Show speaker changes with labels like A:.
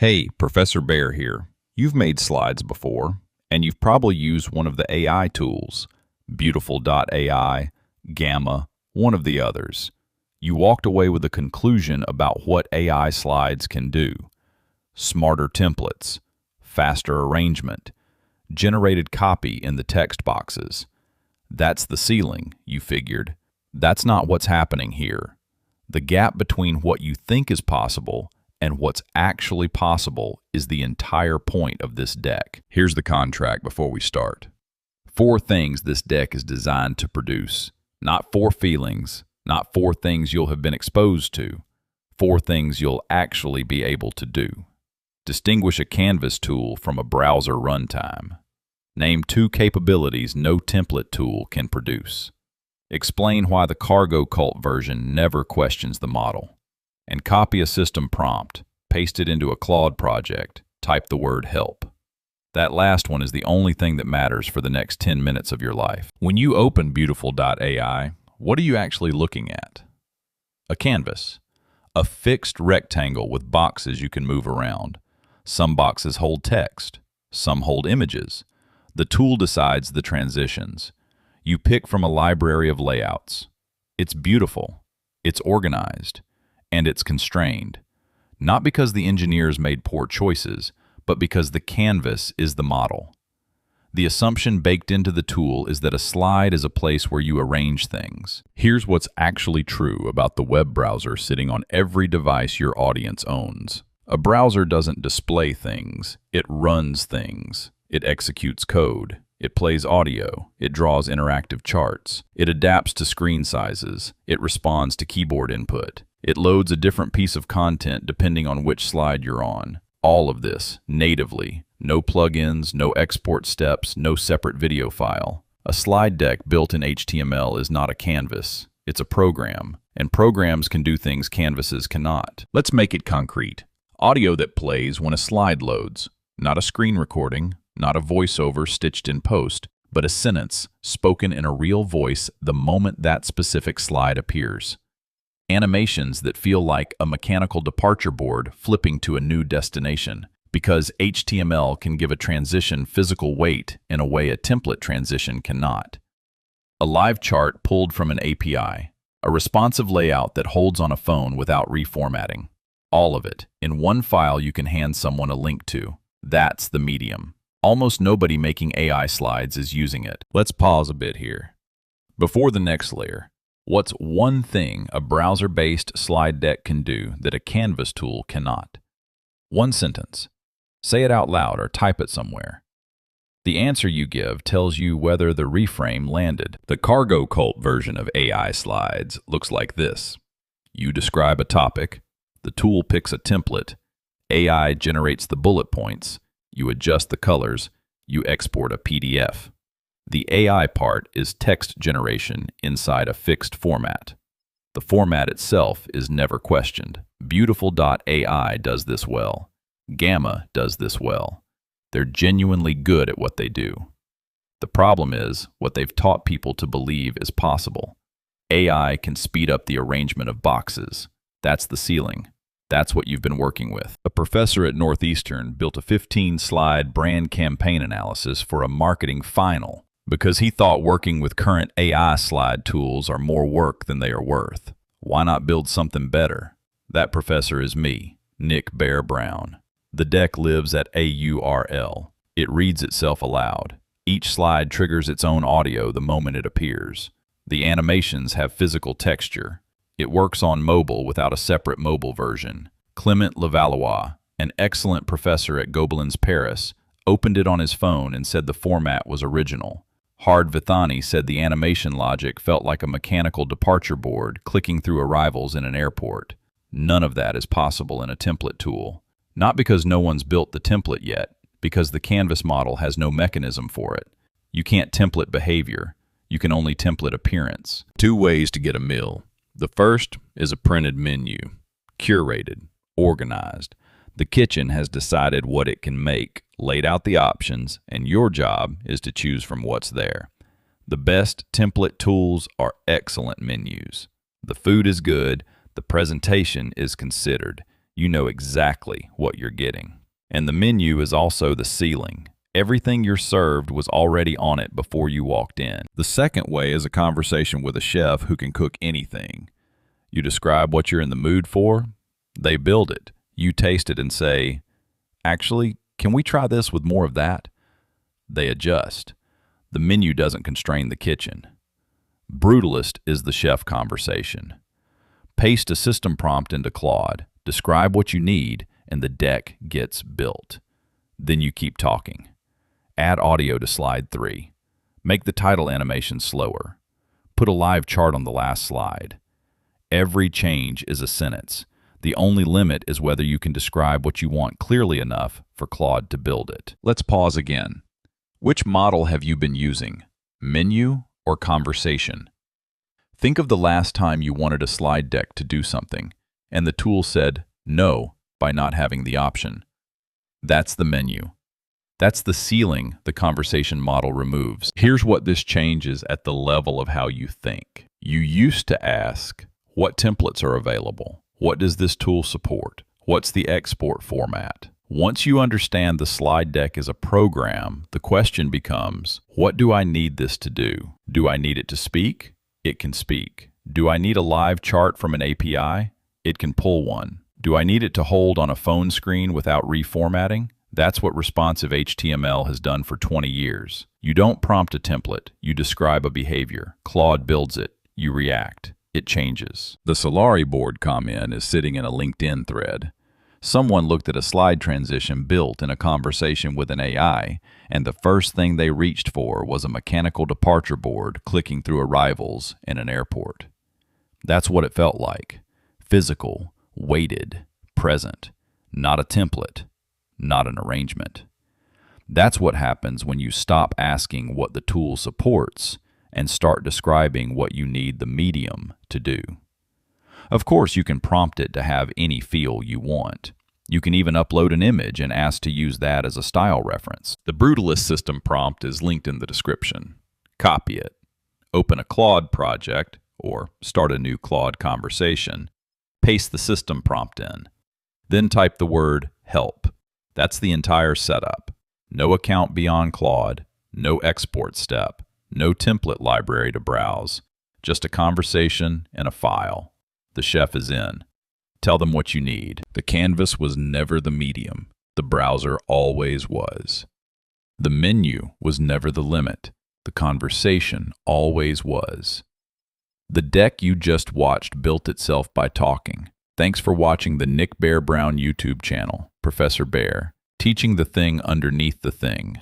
A: Hey, Professor Bear here. You've made slides before, and you've probably used one of the AI tools, Beautiful.ai, Gamma, one of the others. You walked away with a conclusion about what AI slides can do. Smarter templates, faster arrangement, generated copy in the text boxes. That's the ceiling, you figured. That's not what's happening here. The gap between what you think is possible and what's actually possible is the entire point of this deck. Here's the contract before we start. 4 things this deck is designed to produce. Not 4 feelings, not 4 things you'll have been exposed to. 4 things you'll actually be able to do. Distinguish a canvas tool from a browser runtime. Name 2 capabilities no template tool can produce. Explain why the cargo cult version never questions the model. And copy a system prompt, paste it into a Claude project, type the word help. That last one is the only thing that matters for the next 10 minutes of your life. When you open Beautiful.ai, what are you actually looking at? A canvas. A fixed rectangle with boxes you can move around. Some boxes hold text, some hold images. The tool decides the transitions. You pick from a library of layouts. It's beautiful, it's organized, and it's constrained. Not because the engineers made poor choices, but because the canvas is the model. The assumption baked into the tool is that a slide is a place where you arrange things. Here's what's actually true about the web browser sitting on every device your audience owns. A browser doesn't display things, it runs things. It executes code. It plays audio. It draws interactive charts. It adapts to screen sizes. It responds to keyboard input. It loads a different piece of content depending on which slide you're on. All of this, natively. No plugins, no export steps, no separate video file. A slide deck built in HTML is not a canvas. It's a program. And programs can do things canvases cannot. Let's make it concrete. Audio that plays when a slide loads. Not a screen recording, not a voiceover stitched in post, but a sentence spoken in a real voice the moment that specific slide appears. Animations that feel like a mechanical departure board flipping to a new destination, because HTML can give a transition physical weight in a way a template transition cannot. A live chart pulled from an API, a responsive layout that holds on a phone without reformatting. All of it in one file you can hand someone a link to. That's the medium. Almost nobody making AI slides is using it. Let's pause a bit here. Before the next layer, what's one thing a browser-based slide deck can do that a canvas tool cannot? One sentence. Say it out loud or type it somewhere. The answer you give tells you whether the reframe landed. The cargo cult version of AI slides looks like this. You describe a topic, the tool picks a template, AI generates the bullet points, you adjust the colors, you export a PDF. The AI part is text generation inside a fixed format. The format itself is never questioned. Beautiful.ai does this well. Gamma does this well. They're genuinely good at what they do. The problem is what they've taught people to believe is possible. AI can speed up the arrangement of boxes. That's the ceiling. That's what you've been working with. A professor at Northeastern built a 15-slide brand campaign analysis for a marketing final because he thought working with current AI slide tools are more work than they are worth. Why not build something better? That professor is me, Nick Bear Brown. The deck lives at AURL. It reads itself aloud. Each slide triggers its own audio the moment it appears. The animations have physical texture. It works on mobile without a separate mobile version. Clement Levallois, an excellent professor at Gobelins Paris, opened it on his phone and said the format was original. Hard Vithani said the animation logic felt like a mechanical departure board clicking through arrivals in an airport. None of that is possible in a template tool. Not because no one's built the template yet, because the canvas model has no mechanism for it. You can't template behavior. You can only template appearance. 2 ways to get a meal. The first is a printed menu, curated, organized. The kitchen has decided what it can make, laid out the options, and your job is to choose from what's there. The best template tools are excellent menus. The food is good, the presentation is considered. You know exactly what you're getting. And the menu is also the ceiling. Everything you're served was already on it before you walked in. The second way is a conversation with a chef who can cook anything. You describe what you're in the mood for, they build it. You taste it and say, "Actually, can we try this with more of that?" They adjust. The menu doesn't constrain the kitchen. Brutalist is the chef conversation. Paste a system prompt into Claude, describe what you need, and the deck gets built. Then you keep talking. Add audio to slide 3. Make the title animation slower. Put a live chart on the last slide. Every change is a sentence. The only limit is whether you can describe what you want clearly enough for Claude to build it. Let's pause again. Which model have you been using? Menu or conversation? Think of the last time you wanted a slide deck to do something, and the tool said no by not having the option. That's the menu. That's the ceiling the conversation model removes. Here's what this changes at the level of how you think. You used to ask, what templates are available? What does this tool support? What's the export format? Once you understand the slide deck is a program, the question becomes, what do I need this to do? Do I need it to speak? It can speak. Do I need a live chart from an API? It can pull one. Do I need it to hold on a phone screen without reformatting? That's what responsive HTML has done for 20 years. You don't prompt a template, you describe a behavior. Claude builds it, you react. It changes. The Solari board comment is sitting in a LinkedIn thread. Someone looked at a slide transition built in a conversation with an AI, and the first thing they reached for was a mechanical departure board clicking through arrivals in an airport. That's what it felt like. Physical, weighted, present. Not a template, not an arrangement. That's what happens when you stop asking what the tool supports and start describing what you need the medium to do. Of course, you can prompt it to have any feel you want. You can even upload an image and ask to use that as a style reference. The Brutalist system prompt is linked in the description. Copy it. Open a Claude project, or start a new Claude conversation. Paste the system prompt in. Then type the word help. That's the entire setup. No account beyond Claude, no export step, no template library to browse, just a conversation and a file. The chef is in. Tell them what you need. The canvas was never the medium. The browser always was. The menu was never the limit. The conversation always was. The deck you just watched built itself by talking. Thanks for watching the Nick Bear Brown YouTube channel, Professor Bear, teaching the thing underneath the thing.